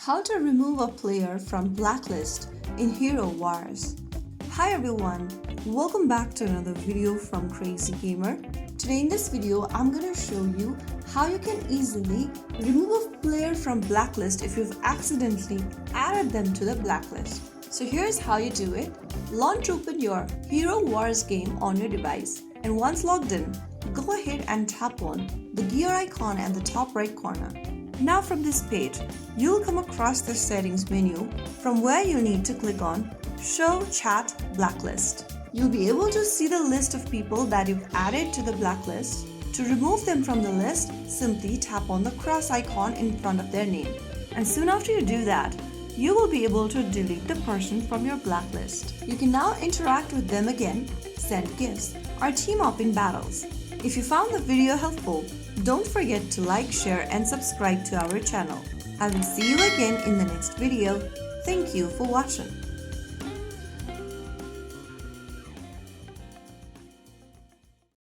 How to remove a player from Blacklist in Hero Wars. Hi everyone, welcome back to another video from Crazy Gamer. Today in this video, I'm gonna show you how you can easily remove a player from Blacklist if you've accidentally added them to the blacklist. So here's how you do it. Launch open your Hero Wars game on your device, and once logged in, go ahead and tap on the gear icon at the top right corner. Now from this page, you'll come across the settings menu from where you need to click on Show Chat Blacklist. You'll be able to see the list of people that you've added to the blacklist. To remove them from the list, simply tap on the cross icon in front of their name. And soon after you do that, you will be able to delete the person from your blacklist. You can now interact with them again, send gifts, or team up in battles. If you found the video helpful, don't forget to like, share, and subscribe to our channel. I will see you again in the next video. Thank you for watching.